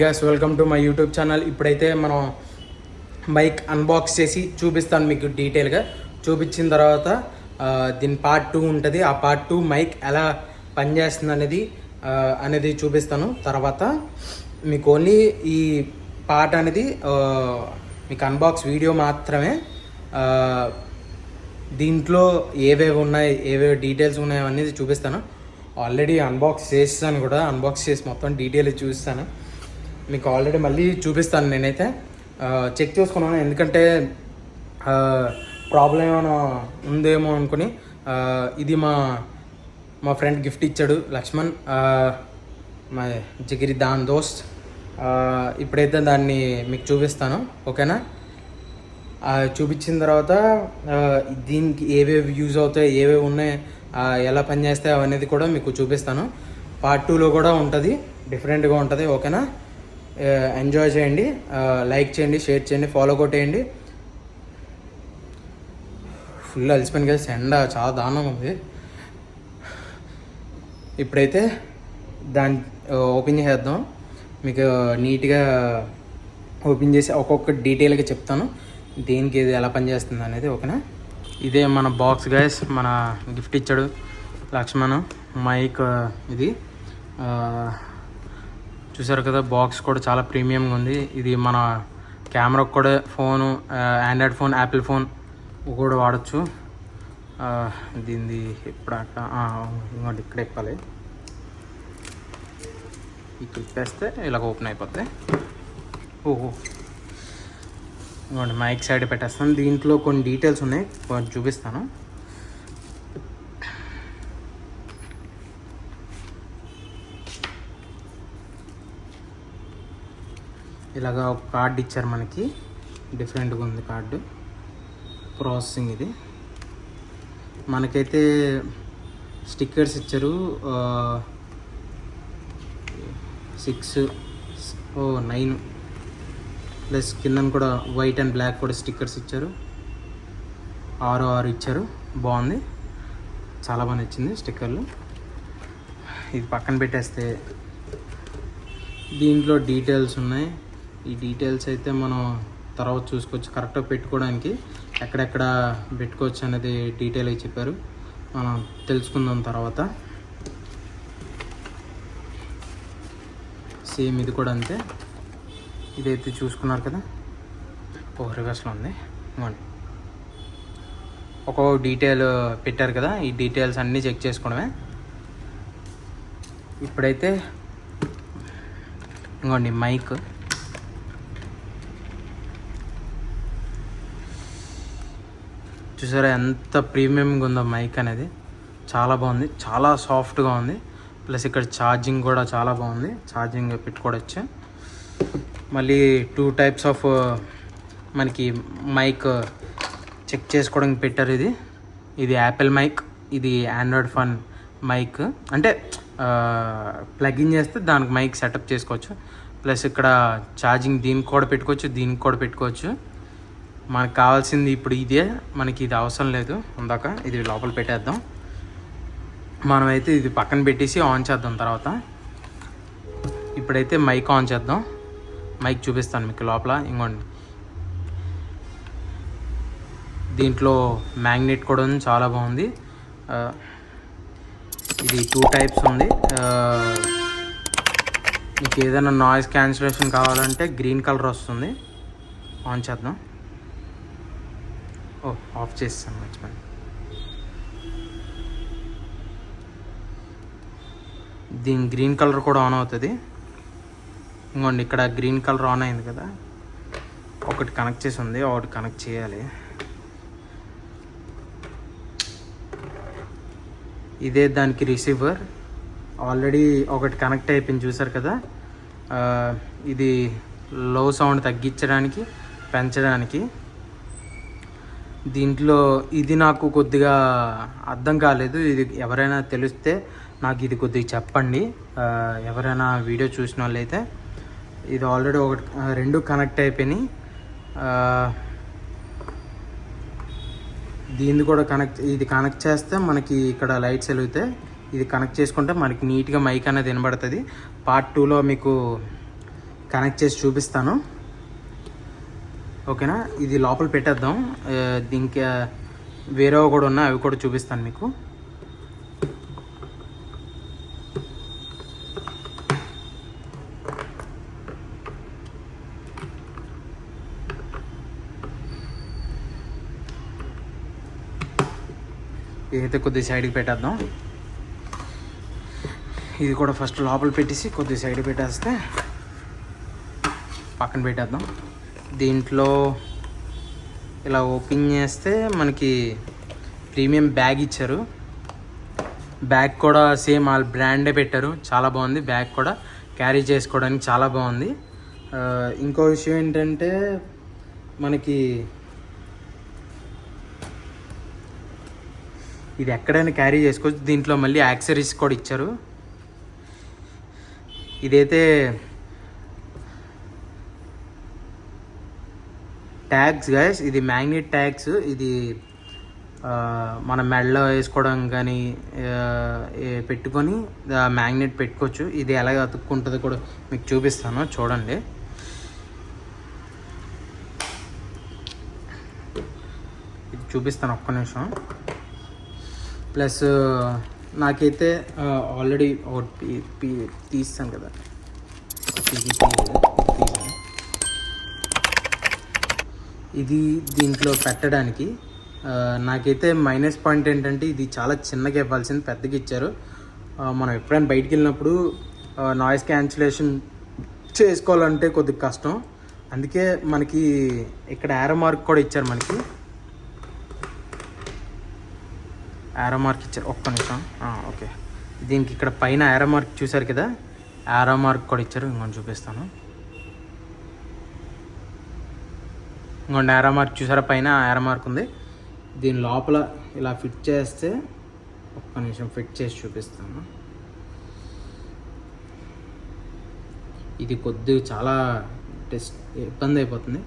Guys welcome to my YouTube channel. ఇప్పుడైతే మనం mic unbox చేసి చూపిస్తాను మీకు డీటెయిల్గా. చూపించిన తర్వాత దీని పార్ట్ 2 ఉంటుంది. ఆ పార్ట్ 2 మైక్ ఎలా పనిచేస్తుంది అనేది చూపిస్తాను. తర్వాత మీకు ఓన్లీ ఈ పార్ట్ అనేది మీకు అన్బాక్స్ వీడియో మాత్రమే. దీంట్లో ఏవేవి ఉన్నాయి, ఏవేవి డీటెయిల్స్ ఉన్నాయో అనేది చూపిస్తాను. ఆల్రెడీ అన్బాక్స్ చేస్తాను కూడా, అన్బాక్స్ చేసి మొత్తం డీటెయిల్ చూపిస్తాను మీకు. ఆల్రెడీ మళ్ళీ చూపిస్తాను. నేనైతే చెక్ చేసుకున్నాను, ఎందుకంటే ప్రాబ్లం ఏమైనా ఉందేమో అనుకుని. ఇది మా ఫ్రెండ్ గిఫ్ట్ ఇచ్చాడు, లక్ష్మణ్, మా జిగిరి దాన్ దోస్త్. ఇప్పుడైతే దాన్ని మీకు చూపిస్తాను, ఓకేనా? చూపించిన తర్వాత దీనికి ఏవేవి యూజ్ అవుతాయి, ఏవేవి ఉన్నాయి, ఎలా పనిచేస్తాయి అనేది కూడా మీకు చూపిస్తాను. పార్ట్ 2లో కూడా ఉంటుంది, డిఫరెంట్గా ఉంటుంది, ఓకేనా? ఎంజాయ్ చేయండి, లైక్ చేయండి, షేర్ చేయండి, ఫాలో కొట్టేయండి. ఫుల్ అలసిపోయింది కదా, ఎండ చాలా దారుణంగా ఉంది. ఇప్పుడైతే దాన్ని ఓపెన్ చేద్దాం. మీకు నీట్గా ఓపెన్ చేసి ఒక్కొక్క డీటెయిల్గా చెప్తాను, దేనికి ఇది ఎలా పనిచేస్తుంది అనేది, ఓకేనా? ఇదే మన బాక్స్ గైస్, మన గిఫ్ట్ ఇచ్చాడు లక్ష్మణ్. మైక్ ఇది చూసారు కదా, బాక్స్ కూడా చాలా ప్రీమియంగా ఉంది. ఇది మన కెమెరాకు కూడా, phone, Android phone, Apple phone కూడా వాడచ్చు. దీనిది ఇప్పుడు అట్లా ఇంకోటి ఇక్కడ ఎక్కాలి. ఇక్కడ ఇప్పేస్తే ఇలాగ ఓపెన్ అయిపోతాయి. ఓహో, ఇంకోటి మైక్ సైడ్ పెట్టేస్తాను. దీంట్లో కొన్ని డీటెయిల్స్ ఉన్నాయి, కొన్ని చూపిస్తాను. ఇలాగా ఒక కార్డు ఇచ్చారు మనకి, డిఫరెంట్గా ఉంది కార్డు. ప్రాసెసింగ్ ఇది. మనకైతే స్టిక్కర్స్ ఇచ్చారు, 9 ప్లస్ కింద కూడా వైట్ అండ్ బ్లాక్ కూడా స్టిక్కర్స్ ఇచ్చారు. 6 ఇచ్చారు. బాగుంది, చాలా బాగా నచ్చింది స్టిక్కర్లు. ఇది పక్కన పెట్టేస్తే దీంట్లో డీటెయిల్స్ ఉన్నాయి. ఈ డీటెయిల్స్ అయితే మనం తర్వాత చూసుకోవచ్చు, కరెక్ట్గా పెట్టుకోవడానికి ఎక్కడెక్కడ పెట్టుకోవచ్చు అనేది డీటెయిల్గా చెప్పారు. మనం తెలుసుకుందాం తర్వాత. సేమ్ ఇది కూడా అంతే. ఇదైతే చూసుకున్నారు కదా, రివర్స్లో ఉంది. ఒక్కొక్క డీటెయిల్ పెట్టారు కదా, ఈ డీటెయిల్స్ అన్నీ చెక్ చేసుకోవడమే. ఇప్పుడైతే ఇంకోండి మైక్. చూసారా ఎంత ప్రీమియంగా ఉందో మైక్ అనేది. చాలా బాగుంది, చాలా సాఫ్ట్గా ఉంది. ప్లస్ ఇక్కడ ఛార్జింగ్ కూడా చాలా బాగుంది, ఛార్జింగ్ పెట్టుకోవచ్చు. మళ్ళీ 2 టైప్స్ ఆఫ్ మనకి మైక్ చెక్ చేసుకోవడానికి పెట్టారు. ఇది యాపిల్ మైక్, ఇది ఆండ్రాయిడ్ ఫోన్ మైక్. అంటే ప్లగిన్ చేస్తే దానికి మైక్ సెటప్ చేసుకోవచ్చు. ప్లస్ ఇక్కడ ఛార్జింగ్ దీనికి కూడా పెట్టుకోవచ్చు, దీనికి కూడా పెట్టుకోవచ్చు. మనకు కావాల్సింది ఇప్పుడు ఇదే, మనకి ఇది అవసరం లేదు ఇందాక. ఇది లోపల పెట్టేద్దాం. మనమైతే ఇది పక్కన పెట్టేసి ఆన్ చేద్దాం తర్వాత. ఇప్పుడైతే మైక్ ఆన్ చేద్దాం. మైక్ చూపిస్తాను మీకు లోపల. ఇంకోండి, దీంట్లో మ్యాగ్నెట్ కూడా ఉంది, చాలా బాగుంది. ఇది 2 టైప్స్ ఉంది. మీకు ఏదైనా నాయిస్ క్యాన్సిలేషన్ కావాలంటే గ్రీన్ కలర్ వస్తుంది. ఆన్ చేద్దాం. ఆఫ్ చేస్తాను, మర్చిపోయాను. దీని గ్రీన్ కలర్ కూడా ఆన్ అవుతుంది. ఇంకోండి, ఇక్కడ గ్రీన్ కలర్ ఆన్ అయింది కదా, ఒకటి కనెక్ట్ చేసి ఉంది, ఒకటి కనెక్ట్ చేయాలి. ఇదే దానికి రిసీవర్. ఆల్రెడీ ఒకటి కనెక్ట్ అయిపోయింది, చూసారు కదా. ఇది లో సౌండ్ తగ్గించడానికి, పెంచడానికి. దీంట్లో ఇది నాకు కొద్దిగా అర్థం కాలేదు. ఇది ఎవరైనా తెలిస్తే నాకు ఇది కొద్దిగా చెప్పండి, ఎవరైనా వీడియో చూసిన వాళ్ళు అయితే. ఇది ఆల్రెడీ 2 కనెక్ట్ అయిపోయినాయి. దీన్ని కూడా ఇది కనెక్ట్ చేస్తే మనకి ఇక్కడ లైట్స్ వెలుగుతాయి. ఇది కనెక్ట్ చేసుకుంటే మనకి నీట్గా మైక్ అనేది వినబడుతుంది. పార్ట్ 2లో మీకు కనెక్ట్ చేసి చూపిస్తాను, ఓకేనా. ఇది లోపల పెట్టేద్దాం. దీనికి వేరేవి కూడా ఉన్నాయి, అవి కూడా చూపిస్తాను మీకు. ఇదైతే కొద్దిగా సైడ్కి పెట్టేద్దాం. ఇది కూడా ఫస్ట్ లోపల పెట్టేసి కొద్దిగా సైడ్ పెట్టేస్తే పక్కన పెట్టేద్దాం. దీంట్లో ఇలా ఓపెన్ చేస్తే మనకి ప్రీమియం బ్యాగ్ ఇచ్చారు. బ్యాగ్ కూడా సేమ్ వాళ్ళ బ్రాండే పెట్టారు, చాలా బాగుంది. బ్యాగ్ కూడా క్యారీ చేసుకోవడానికి చాలా బాగుంది. ఇంకో విషయం ఏంటంటే మనకి ఇది ఎక్కడైనా క్యారీ చేసుకోవచ్చు. దీంట్లో మళ్ళీ యాక్సెసరీస్ కూడా ఇచ్చారు. ఇదైతే ట్యాగ్స్ గైస్, ఇది మ్యాగ్నెట్ ట్యాగ్స్. ఇది మన మెడలో వేసుకోవడం కానీ పెట్టుకొని మ్యాగ్నెట్ పెట్టుకోవచ్చు. ఇది ఎలాగ అతుక్కుంటుందో కూడా మీకు చూపిస్తాను, చూడండి. ఇది చూపిస్తాను ఒక్క నిమిషం. ప్లస్ నాకైతే ఆల్రెడీ తీస్తాను కదా, ఇది దీంట్లో పెట్టడానికి నాకైతే మైనస్ పాయింట్ ఏంటంటే ఇది చాలా చిన్నగా ఇవ్వాల్సింది, పెద్దగా ఇచ్చారు. మనం ఎప్పుడైనా బయటికి వెళ్ళినప్పుడు నాయిస్ క్యాన్సిలేషన్ చేసుకోవాలంటే కొద్దిగా కష్టం. అందుకే మనకి ఇక్కడ యారో మార్క్ కూడా ఇచ్చారు. మనకి యారో మార్క్ ఇచ్చారు, ఒక్క నిమిషం. ఓకే, దీనికి ఇక్కడ పైన యారో మార్క్ చూసారు కదా, యారో మార్క్ కూడా ఇచ్చారు. ఇంకొంచెం చూపిస్తాను. ఇంకొంచెం యారో మార్క్ చూసారా, పైన యారో మార్క్ ఉంది. దీని లోపల ఇలా ఫిట్ చేస్తే, ఒక్క నిమిషం ఫిట్ చేసి చూపిస్తాను. ఇది కొద్దిగా చాలా ఇబ్బంది అయిపోతుంది.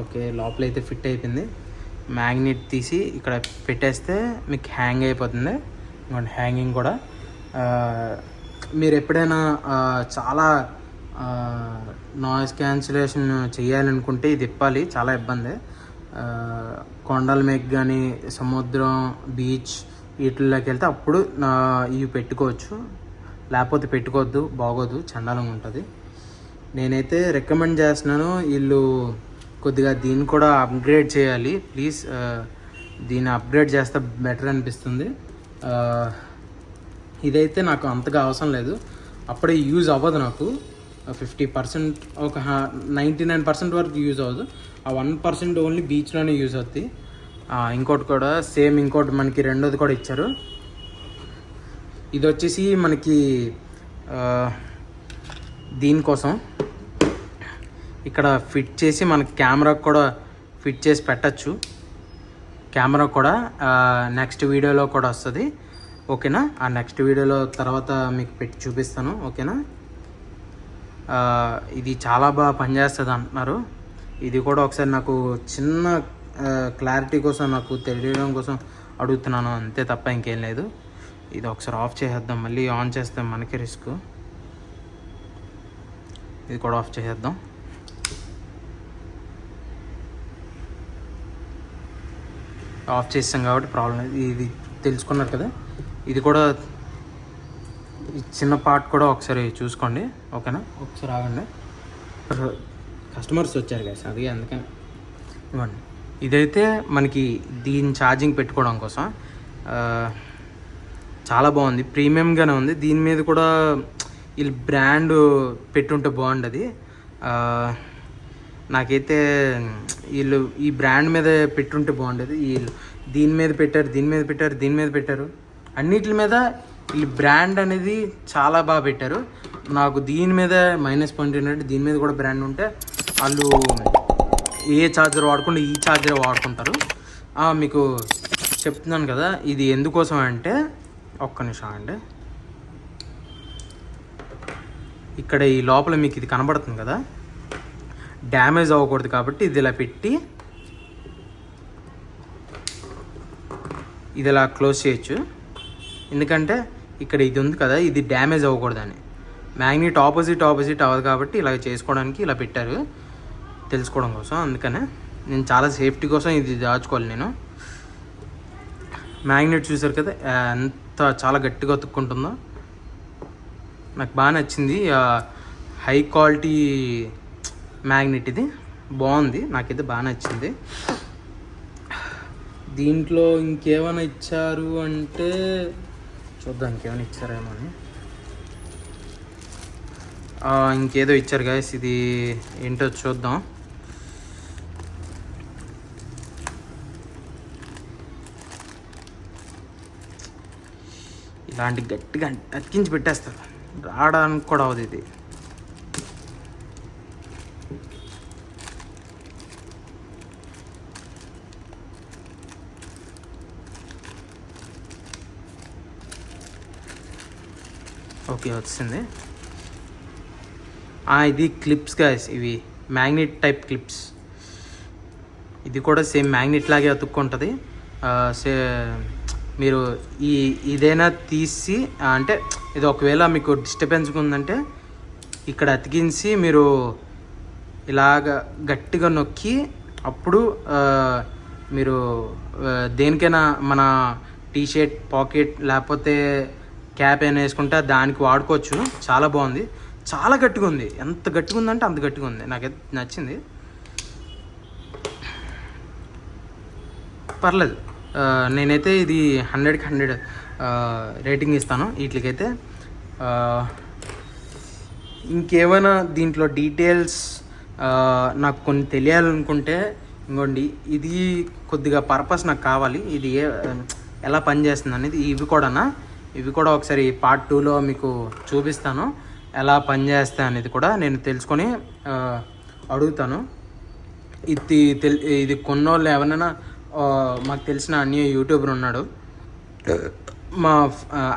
ఓకే, లోపలైతే ఫిట్ అయిపోయింది. మ్యాగ్నెట్ తీసి ఇక్కడ పెట్టేస్తే మీకు హ్యాంగ్ అయిపోతుంది. ఇంకోటి హ్యాంగింగ్ కూడా. మీరు ఎప్పుడైనా చాలా నాయిస్ క్యాన్సిలేషన్ చేయాలనుకుంటే ఇది తిప్పాలి, చాలా ఇబ్బంది. కొండల మీద కానీ సముద్రం, బీచ్ వీటిల్లోకి వెళ్తే అప్పుడు ఇవి పెట్టుకోవచ్చు, లేకపోతే పెట్టుకోవద్దు, బాగోదు, చండాలంగా ఉంటుంది. నేనైతే రికమెండ్ చేస్తున్నాను, వీళ్ళు కొద్దిగా దీన్ని కూడా అప్గ్రేడ్ చేయాలి ప్లీజ్. దీన్ని అప్గ్రేడ్ చేస్తే బెటర్ అనిపిస్తుంది. ఇదైతే నాకు అంతగా అవసరం లేదు, అప్పుడే యూజ్ అవ్వదు నాకు. 50%, ఒక 99% వరకు యూజ్ అవ్వదు. ఆ 1% ఓన్లీ బీచ్లోనే యూజ్ అవుతుంది. ఇంకోటి కూడా సేమ్, ఇంకోటి మనకి రెండోది కూడా ఇచ్చారు. ఇది వచ్చేసి మనకి దీనికోసం ఇక్కడ ఫిట్ చేసి మనకి కెమెరా కూడా ఫిట్ చేసి పెట్టచ్చు. కెమెరా కూడా నెక్స్ట్ వీడియోలో కూడా వస్తుంది, ఓకేనా. ఆ నెక్స్ట్ వీడియోలో తర్వాత మీకు పెట్టి చూపిస్తాను, ఓకేనా. ఇది చాలా బాగా పనిచేస్తుంది అంటున్నారు. ఇది కూడా ఒకసారి నాకు చిన్న క్లారిటీ కోసం, నాకు తెలియడం కోసం అడుగుతున్నాను అంతే తప్ప ఇంకేం లేదు. ఇది ఒకసారి ఆఫ్ చేసేద్దాం, మళ్ళీ ఆన్ చేస్తే మనకి రిస్క్. ఇది కూడా ఆఫ్ చేసేద్దాం. ఆఫ్ చేస్తాం కాబట్టి ప్రాబ్లం లేదు. ఇది తెలుసుకున్నారు కదా. ఇది కూడా చిన్న పార్ట్ కూడా ఒకసారి చూసుకోండి, ఓకేనా. ఒకసారి ఆగండి, కస్టమర్స్ వచ్చారు కదా, అది అందుకని. ఇవ్వండి, ఇదైతే మనకి దీని ఛార్జింగ్ పెట్టుకోవడం కోసం చాలా బాగుంది, ప్రీమియంగానే ఉంది. దీని మీద కూడా వీళ్ళు బ్రాండ్ పెట్టుంటే బాగుండదు. నాకైతే వీళ్ళు ఈ బ్రాండ్ మీద పెట్టుంటే బాగుండేది. వీళ్ళు దీని మీద పెట్టారు, దీని మీద పెట్టారు, దీని మీద పెట్టారు, అన్నిటి మీద వీళ్ళు బ్రాండ్ అనేది చాలా బాగా పెట్టారు. నాకు దీని మీద మైనస్ పాయింట్ ఏంటంటే దీని మీద కూడా బ్రాండ్ ఉంటే వాళ్ళు ఏ ఛార్జర్ వాడకుండా ఈ ఛార్జర్ వాడుకుంటారు. మీకు చెప్తున్నాను కదా, ఇది ఎందుకోసం అంటే, ఒక్క నిమిషం అండి, ఇక్కడ ఈ లోపల మీకు ఇది కనబడుతుంది కదా, డ్యామేజ్ అవ్వకూడదు కాబట్టి ఇది ఇలా పెట్టి ఇది ఇలా క్లోజ్ చేయొచ్చు. ఎందుకంటే ఇక్కడ ఇది ఉంది కదా, ఇది డ్యామేజ్ అవ్వకూడదని. మ్యాగ్నెట్ ఆపోజిట్ అవ్వదు కాబట్టి ఇలా చేసుకోవడానికి ఇలా పెట్టారు, తెలుసుకోవడం కోసం. అందుకనే నేను చాలా సేఫ్టీ కోసం ఇది దాచుకోవాలి నేను. మ్యాగ్నెట్ చూసారు కదా ఎంత చాలా గట్టిగా అతుక్కుంటుందో, నాకు బాగా నచ్చింది. హై క్వాలిటీ మ్యాగ్నెట్ ఇది, బాగుంది, నాకైతే బాగా నచ్చింది. దీంట్లో ఇంకేమైనా ఇచ్చారు అంటే చూద్దాం, ఇంకేమైనా ఇచ్చారేమో అని. ఇంకేదో ఇచ్చారు గాయస్, ఇది ఏంటో చూద్దాం. ఇలాంటి గట్టిగా అతికించి పెట్టేస్తారు, రావడానికి కూడా అవదు ఇది. ఓకే వచ్చింది. ఇది క్లిప్స్ గాయస్, ఇవి మ్యాగ్నెట్ టైప్ క్లిప్స్. ఇది కూడా సేమ్ మ్యాగ్నెట్ లాగే అతుక్కుంటుంది. మీరు ఇదైనా తీసి అంటే ఇది ఒకవేళ మీకు డిస్టర్బెన్స్ ఉందంటే ఇక్కడ అతికించి మీరు ఇలాగ గట్టిగా నొక్కి అప్పుడు మీరు దేనికైనా మన టీషర్ట్ పాకెట్ లేకపోతే క్యాప్ అయినా వేసుకుంటే దానికి వాడుకోవచ్చు. చాలా బాగుంది, చాలా గట్టిగా ఉంది. ఎంత గట్టిగా ఉందంటే అంత గట్టిగా ఉంది, నాకైతే నచ్చింది. పర్లేదు, నేనైతే ఇది 100కి 100 రేటింగ్ ఇస్తాను వీటికైతే. ఇంకేమైనా దీంట్లో డీటెయిల్స్ నాకు కొన్ని తెలియాలనుకుంటే ఇంకోండి, ఇది కొద్దిగా పర్పస్ నాకు కావాలి, ఇది ఎలా పనిచేస్తుంది అనేది. ఇవి కూడా ఒకసారి పార్ట్ 2లో మీకు చూపిస్తాను, ఎలా పనిచేస్తాయి అనేది కూడా నేను తెలుసుకొని అడుగుతాను. ఇది కొన్నోళ్ళు ఎవరైనా మాకు తెలిసిన అన్నయ్య యూట్యూబర్ ఉన్నాడు, మా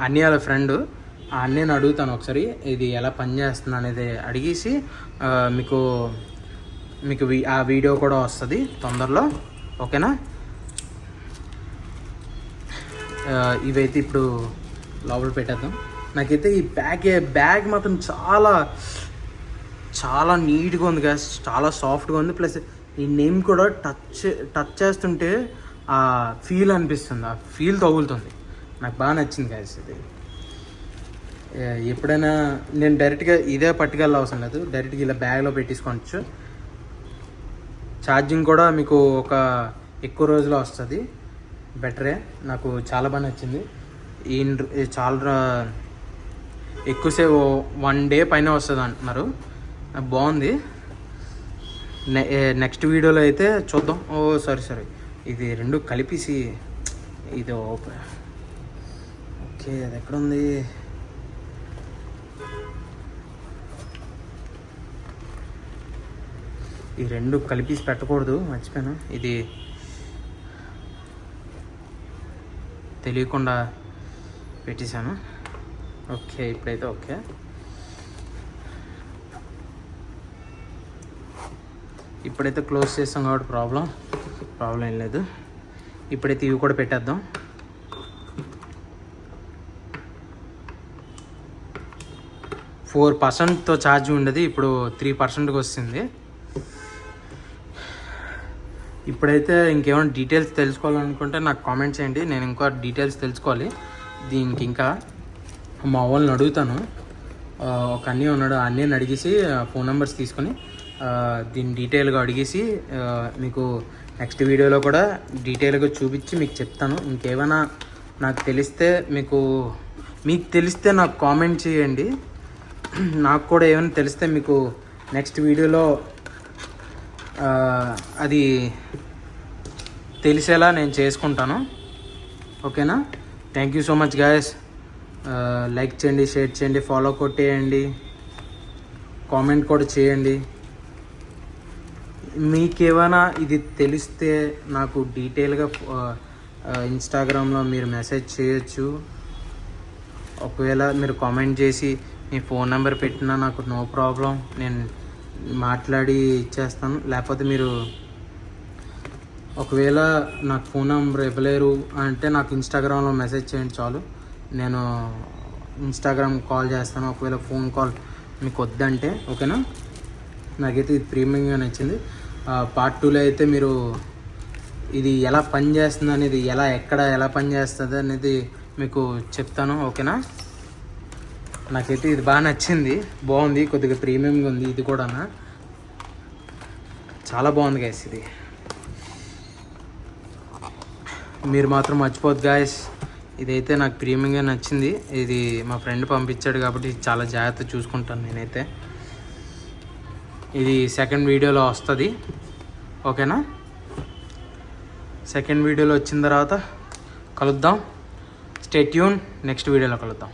అన్నయ్యల ఫ్రెండ్, ఆ అన్నయ్యని అడుగుతాను ఒకసారి ఇది ఎలా పనిచేస్తుంది అనేది అడిగేసి మీకు ఆ వీడియో కూడా వస్తుంది తొందరలో, ఓకేనా. ఇవైతే ఇప్పుడు లోపల పెట్టేద్దాం. నాకైతే ఈ బ్యాగ్ మాత్రం చాలా చాలా నీట్గా ఉంది కదా, చాలా సాఫ్ట్గా ఉంది. ప్లస్ ఈ నేమ్ కూడా టచ్ చేస్తుంటే ఆ ఫీల్ అనిపిస్తుంది, ఆ ఫీల్ తగులుతుంది, నాకు బాగా నచ్చింది గాయస్. ఇది ఎప్పుడైనా నేను డైరెక్ట్గా ఇదే పట్టుకెళ్ళ అవసరం లేదు, డైరెక్ట్గా ఇలా బ్యాగ్లో పెట్టేసుకోవచ్చు. ఛార్జింగ్ కూడా మీకు ఒక ఎక్కువ రోజులో వస్తుంది, బెటరే. నాకు చాలా బాగా నచ్చింది. చాలా ఎక్కువసేపు 1 డే పైన వస్తుంది అంటున్నారు, బాగుంది. నెక్స్ట్ వీడియోలో అయితే చూద్దాం. సరే ఇది రెండు కలిపేసి ఇది ఓకే, అది ఎక్కడుంది? ఈ రెండు కలిపేసి పెట్టకూడదు, మర్చిపోయాను. ఇది తెలియకుండా పెట్టేశాను. ఓకే, ఇప్పుడైతే ఓకే. ఇప్పుడైతే క్లోజ్ చేస్తాం కాబట్టి ప్రాబ్లం ఏం లేదు. ఇప్పుడైతే ఇవి కూడా పెట్టేద్దాం. %4తో ఛార్జ్ ఉండేది, ఇప్పుడు 3%కి వస్తుంది. ఇప్పుడైతే ఇంకేమైనా డీటెయిల్స్ తెలుసుకోవాలనుకుంటే నాకు కామెంట్ చేయండి, నేను ఇంకా డీటెయిల్స్ తెలుసుకోవాలి దీనికి. ఇంకా మా వాళ్ళని అడుగుతాను, ఒక అన్నయ్య ఉన్నాడు, ఆ అన్నయ్యని అడిగేసి ఫోన్ నెంబర్స్ తీసుకొని దీన్ని డీటెయిల్గా అడిగేసి మీకు నెక్స్ట్ వీడియోలో కూడా డీటెయిల్గా చూపించి మీకు చెప్తాను. ఇంకేమైనా నాకు తెలిస్తే మీకు తెలిస్తే నాకు కామెంట్ చేయండి. నాకు కూడా ఏమైనా తెలిస్తే మీకు నెక్స్ట్ వీడియోలో అది తెలిసేలా నేను చేసుకుంటాను, ఓకేనా. Thank you so much guys. Like చేయండి, షేర్ చేయండి, ఫాలో కొట్టేయండి, కామెంట్ కూడా చేయండి. మీకేమైనా ఇది తెలిస్తే నాకు డీటెయిల్గా ఇన్స్టాగ్రామ్లో మీరు మెసేజ్ చేయొచ్చు. ఒకవేళ మీరు కామెంట్ చేసి మీ ఫోన్ నెంబర్ పెట్టినా నాకు నో ప్రాబ్లం, నేను మాట్లాడి ఇచ్చేస్తాను. లేకపోతే మీరు ఒకవేళ నాకు ఫోన్ నెంబర్ ఇవ్వలేరు అంటే నాకు ఇన్స్టాగ్రామ్లో మెసేజ్ చేయండి చాలు, నేను ఇన్స్టాగ్రామ్ కాల్ చేస్తాను, ఒకవేళ ఫోన్ కాల్ మీకు వద్దంటే, ఓకేనా. నాకైతే ఇది ప్రీమియంగా నచ్చింది. పార్ట్ 2లో అయితే మీరు ఇది ఎలా పనిచేస్తుంది అనేది, ఎక్కడ ఎలా పనిచేస్తుంది అనేది మీకు చెప్తాను, ఓకేనా. నాకైతే ఇది బాగా నచ్చింది, బాగుంది, కొద్దిగా ప్రీమియంగా ఉంది. ఇది కూడా చాలా బాగుంది గైస్. ఇది మీరు మాత్రం మర్చిపోద్దు గైస్. ఇదైతే నాకు ప్రీమియంగా నచ్చింది. ఇది మా ఫ్రెండ్ పంపించాడు కాబట్టి చాలా జాగ్రత్త చూసుకుంటాను నేనైతే. ఇది సెకండ్ వీడియోలో వస్తుంది, ఓకేనా. సెకండ్ వీడియోలో వచ్చిన తర్వాత కలుద్దాం. స్టే ట్యూన్, నెక్స్ట్ వీడియోలో కలుద్దాం.